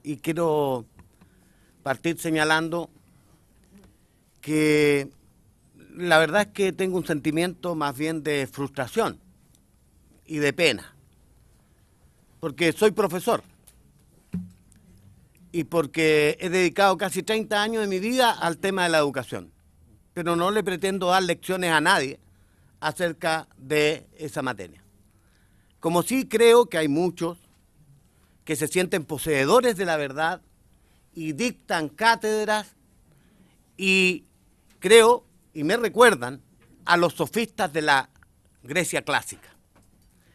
Y quiero partir señalando que la verdad es que tengo un sentimiento más bien de frustración y de pena, porque soy profesor y porque he dedicado casi 30 años de mi vida al tema de la educación, pero no le pretendo dar lecciones a nadie acerca de esa materia. Como sí creo que hay muchos que se sienten poseedores de la verdad y dictan cátedras y creo, y me recuerdan, a los sofistas de la Grecia clásica.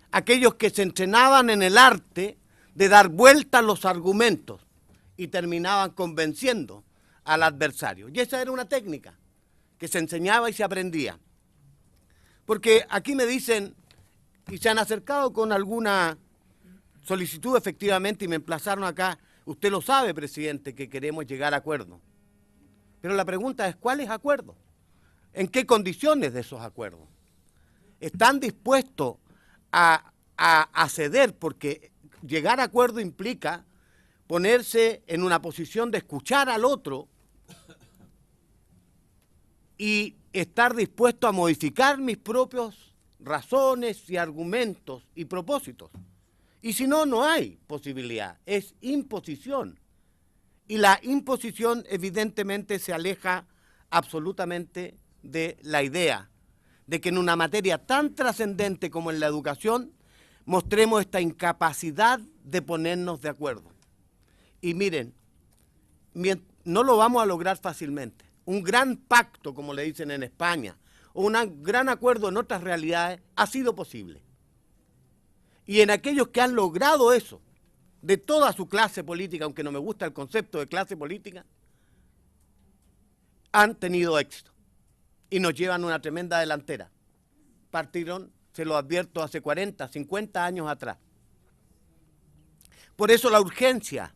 Aquellos que se entrenaban en el arte de dar vuelta a los argumentos y terminaban convenciendo al adversario. Y esa era una técnica que se enseñaba y se aprendía. Porque aquí me dicen, y se han acercado con alguna solicitud efectivamente y me emplazaron acá, usted lo sabe, presidente, que queremos llegar a acuerdos. Pero la pregunta es, ¿cuáles acuerdos? ¿En qué condiciones de esos acuerdos? ¿Están dispuestos a ceder? Porque llegar a acuerdo implica ponerse en una posición de escuchar al otro y estar dispuesto a modificar mis propios razones y argumentos y propósitos. Y si no, no hay posibilidad, es imposición. Y la imposición evidentemente se aleja absolutamente de la idea de que en una materia tan trascendente como en la educación mostremos esta incapacidad de ponernos de acuerdo. Y miren, no lo vamos a lograr fácilmente. Un gran pacto, como le dicen en España, o un gran acuerdo en otras realidades ha sido posible. Y en aquellos que han logrado eso, de toda su clase política, aunque no me gusta el concepto de clase política, han tenido éxito y nos llevan una tremenda delantera. Partieron, se lo advierto, hace 40, 50 años atrás. Por eso la urgencia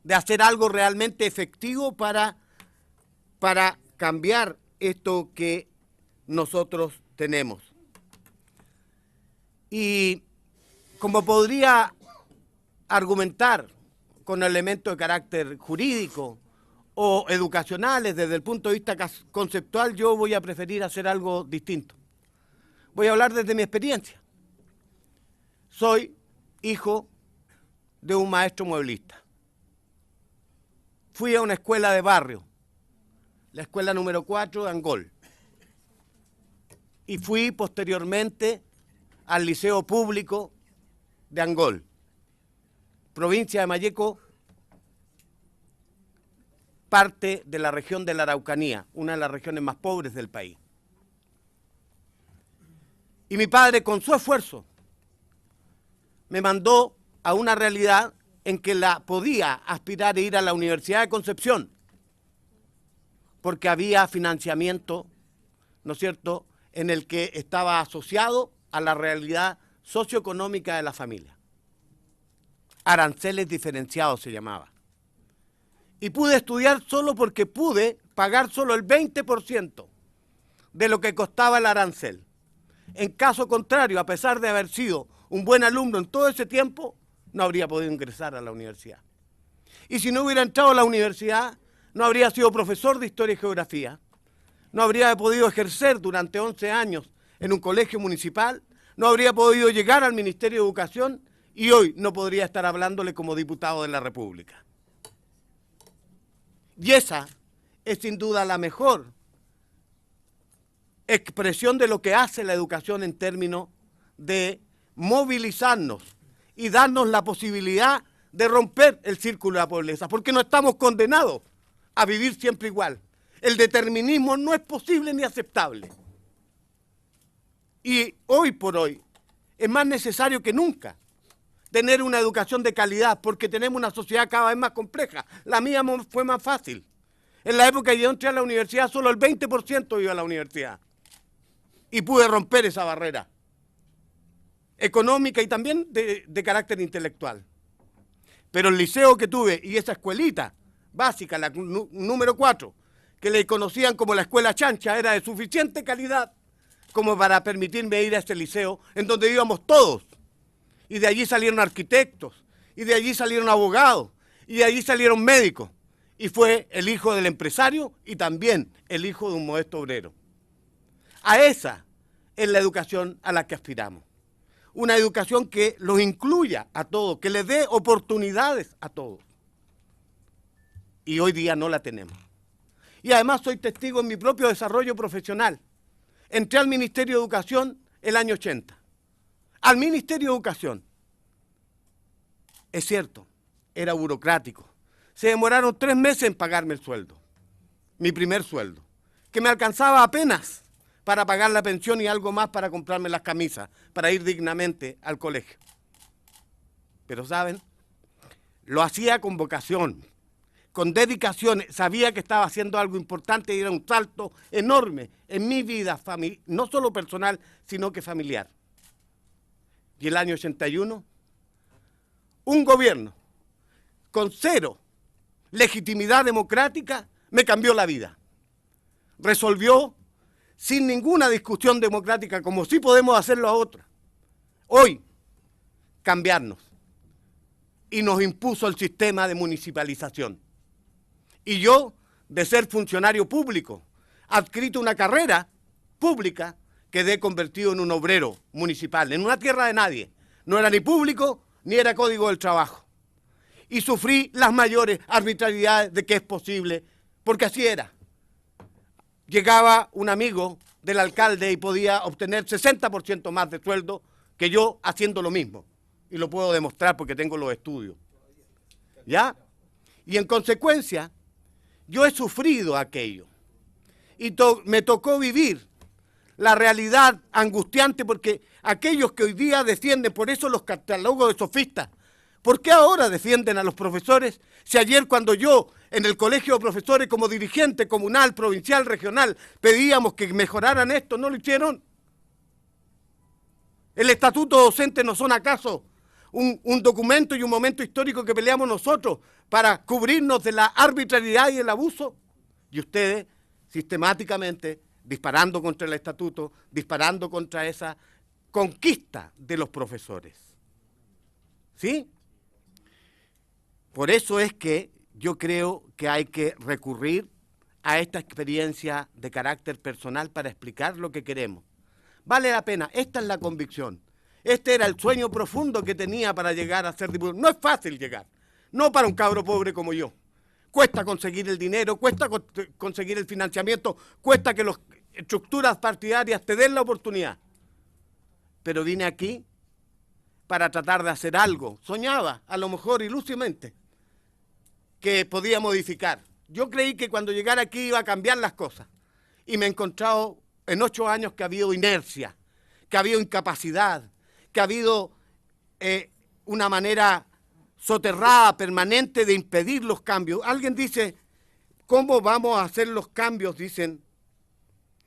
de hacer algo realmente efectivo para cambiar esto que nosotros tenemos. Y como podría argumentar con elementos de carácter jurídico o educacionales desde el punto de vista conceptual, yo voy a preferir hacer algo distinto. Voy a hablar desde mi experiencia. Soy hijo de un maestro mueblista. Fui a una escuela de barrio, la escuela número 4 de Angol, y fui posteriormente al liceo público de Angol, provincia de Malleco, parte de la región de la Araucanía, una de las regiones más pobres del país. Y mi padre, con su esfuerzo, me mandó a una realidad en que podía aspirar a ir a la Universidad de Concepción, porque había financiamiento, ¿no es cierto?, en el que estaba asociado a la realidad socioeconómica de la familia. Aranceles diferenciados se llamaba. Y pude estudiar solo porque pude pagar solo el 20% de lo que costaba el arancel. En caso contrario, a pesar de haber sido un buen alumno en todo ese tiempo, no habría podido ingresar a la universidad. Y si no hubiera entrado a la universidad, no habría sido profesor de Historia y Geografía, no habría podido ejercer durante 11 años en un colegio municipal, no habría podido llegar al Ministerio de Educación y hoy no podría estar hablándole como diputado de la República. Y esa es sin duda la mejor expresión de lo que hace la educación en términos de movilizarnos y darnos la posibilidad de romper el círculo de la pobreza, porque no estamos condenados a vivir siempre igual. El determinismo no es posible ni aceptable. Y hoy por hoy es más necesario que nunca tener una educación de calidad, porque tenemos una sociedad cada vez más compleja. La mía fue más fácil. En la época que yo entré a la universidad, solo el 20% iba a la universidad. Y pude romper esa barrera económica y también de carácter intelectual. Pero el liceo que tuve y esa escuelita básica, la número 4, que le conocían como la escuela chancha, era de suficiente calidad como para permitirme ir a ese liceo en donde íbamos todos. Y de allí salieron arquitectos, y de allí salieron abogados, Y de ahí salieron médicos. Y fue el hijo del empresario y también el hijo de un modesto obrero. A esa es la educación a la que aspiramos. Una educación que los incluya a todos, que les dé oportunidades a todos. Y hoy día no la tenemos. Y además soy testigo en mi propio desarrollo profesional. Entré al Ministerio de Educación el año 80. Al Ministerio de Educación. Es cierto, era burocrático. Se demoraron 3 meses en pagarme el sueldo. Mi primer sueldo. Que me alcanzaba apenas para pagar la pensión y algo más para comprarme las camisas, para ir dignamente al colegio. Pero ¿saben? Lo hacía con vocación, con dedicación. Sabía que estaba haciendo algo importante y era un salto enorme en mi vida, no solo personal, sino que familiar. Y el año 81, un gobierno con 0 legitimidad democrática me cambió la vida. Resolvió sin ninguna discusión democrática, como sí podemos hacerlo a otras, hoy cambiarnos. Y nos impuso el sistema de municipalización. Y yo, de ser funcionario público, adscrito a una carrera pública, quedé convertido en un obrero municipal, en una tierra de nadie. No era ni público, ni era código del trabajo. Y sufrí las mayores arbitrariedades de que es posible, porque así era. Llegaba un amigo del alcalde y podía obtener 60% más de sueldo que yo haciendo lo mismo. Y lo puedo demostrar porque tengo los estudios. ¿Ya? Y en consecuencia, yo he sufrido aquello. Y me tocó vivir la realidad angustiante, porque aquellos que hoy día defienden, por eso los catalogos de sofistas, ¿por qué ahora defienden a los profesores si ayer cuando yo en el colegio de profesores como dirigente comunal, provincial, regional, pedíamos que mejoraran esto, no lo hicieron? ¿El estatuto docente no son acaso un documento y un momento histórico que peleamos nosotros para cubrirnos de la arbitrariedad y el abuso? Y ustedes sistemáticamente disparando contra el estatuto, disparando contra esa conquista de los profesores. ¿Sí? Por eso es que yo creo que hay que recurrir a esta experiencia de carácter personal para explicar lo que queremos. Vale la pena, esta es la convicción. Este era el sueño profundo que tenía para llegar a ser diputado. No es fácil llegar, no para un cabro pobre como yo. Cuesta conseguir el dinero, cuesta conseguir el financiamiento, cuesta que las estructuras partidarias te den la oportunidad. Pero vine aquí para tratar de hacer algo. Soñaba, a lo mejor ilusamente, que podía modificar. Yo creí que cuando llegara aquí iba a cambiar las cosas. Y me he encontrado en 8 años que ha habido inercia, que ha habido incapacidad, que ha habido una manera soterrada, permanente de impedir los cambios. Alguien dice, ¿cómo vamos a hacer los cambios? Dicen,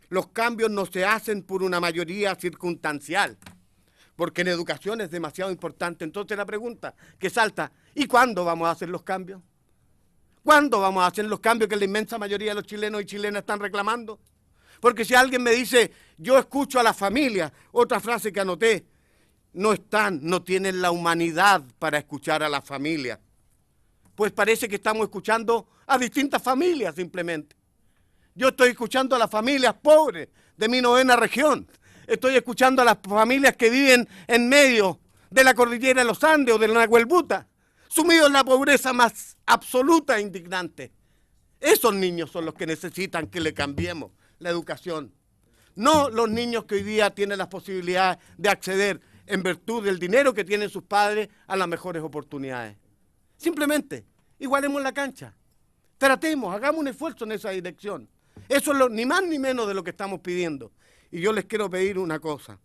los cambios no se hacen por una mayoría circunstancial, porque en educación es demasiado importante. Entonces la pregunta que salta, ¿y cuándo vamos a hacer los cambios? ¿Cuándo vamos a hacer los cambios que la inmensa mayoría de los chilenos y chilenas están reclamando? Porque si alguien me dice, yo escucho a la familia, otra frase que anoté, no tienen la humanidad para escuchar a la familia. Pues parece que estamos escuchando a distintas familias simplemente. Yo estoy escuchando a las familias pobres de mi 9ª región. Estoy escuchando a las familias que viven en medio de la cordillera de los Andes o de la Nahuelbuta, sumidos en la pobreza más absoluta e indignante. Esos niños son los que necesitan que le cambiemos la educación. No los niños que hoy día tienen las posibilidades de acceder en virtud del dinero que tienen sus padres a las mejores oportunidades. Simplemente, igualemos la cancha. Tratemos, hagamos un esfuerzo en esa dirección. Eso es ni más ni menos de lo que estamos pidiendo. Y yo les quiero pedir una cosa.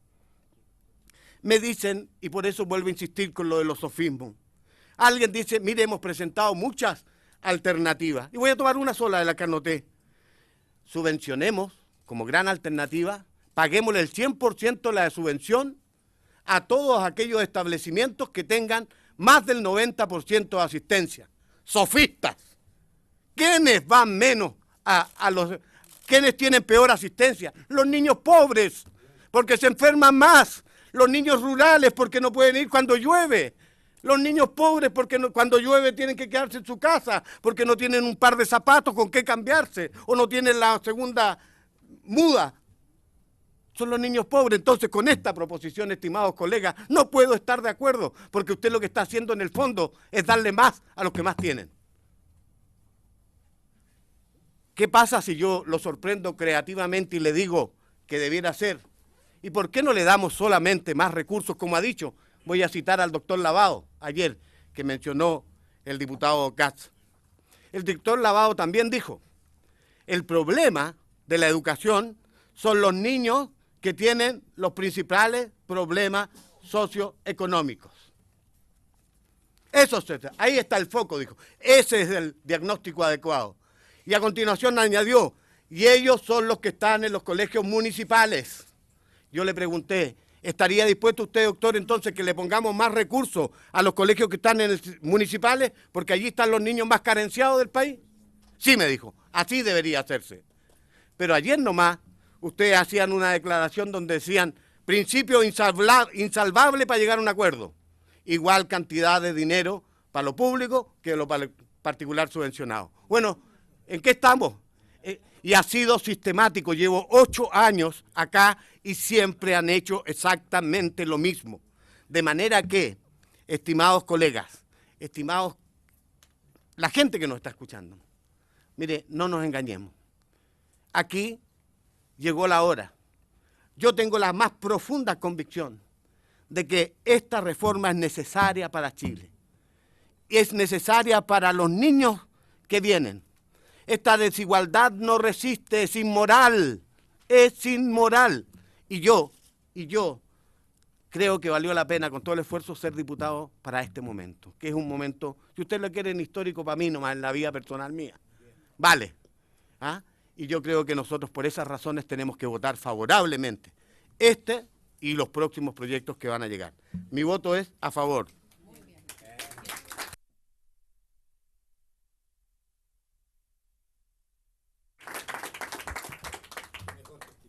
Me dicen, y por eso vuelvo a insistir con lo de los sofismos. Alguien dice, mire, hemos presentado muchas alternativas. Y voy a tomar una sola de las que anoté. Subvencionemos como gran alternativa, paguémosle el 100% de la subvención a todos aquellos establecimientos que tengan más del 90% de asistencia. Sofistas. ¿Quiénes van menos quiénes tienen peor asistencia? Los niños pobres, porque se enferman más. Los niños rurales, porque no pueden ir cuando llueve. Los niños pobres porque cuando llueve tienen que quedarse en su casa, porque no tienen un par de zapatos con qué cambiarse, o no tienen la segunda muda. Son los niños pobres. Entonces, con esta proposición, estimados colegas, no puedo estar de acuerdo, porque usted lo que está haciendo en el fondo es darle más a los que más tienen. ¿Qué pasa si yo lo sorprendo creativamente y le digo que debiera ser? ¿Y por qué no le damos solamente más recursos, como ha dicho? Voy a citar al doctor Lavado, ayer, que mencionó el diputado Katz. El doctor Lavado también dijo, el problema de la educación son los niños que tienen los principales problemas socioeconómicos. Ahí está el foco, dijo. Ese es el diagnóstico adecuado. Y a continuación añadió, y ellos son los que están en los colegios municipales. Yo le pregunté, ¿estaría dispuesto usted, doctor, entonces que le pongamos más recursos a los colegios que están en municipales, porque allí están los niños más carenciados del país? Sí, me dijo, así debería hacerse. Pero ayer nomás, ustedes hacían una declaración donde decían, principio insalvable para llegar a un acuerdo. Igual cantidad de dinero para lo público que lo particular subvencionado. Bueno, ¿en qué estamos? Y ha sido sistemático, llevo 8 años acá y siempre han hecho exactamente lo mismo. De manera que, estimados colegas, estimados, la gente que nos está escuchando, mire, no nos engañemos. Aquí llegó la hora. Yo tengo la más profunda convicción de que esta reforma es necesaria para Chile. Y es necesaria para los niños que vienen. Esta desigualdad no resiste, es inmoral, es inmoral. Y yo creo que valió la pena con todo el esfuerzo ser diputado para este momento, que es un momento, si usted lo quiere, histórico para mí nomás, en la vida personal mía. Vale. ¿Ah? Y yo creo que nosotros por esas razones tenemos que votar favorablemente este y los próximos proyectos que van a llegar. Mi voto es a favor.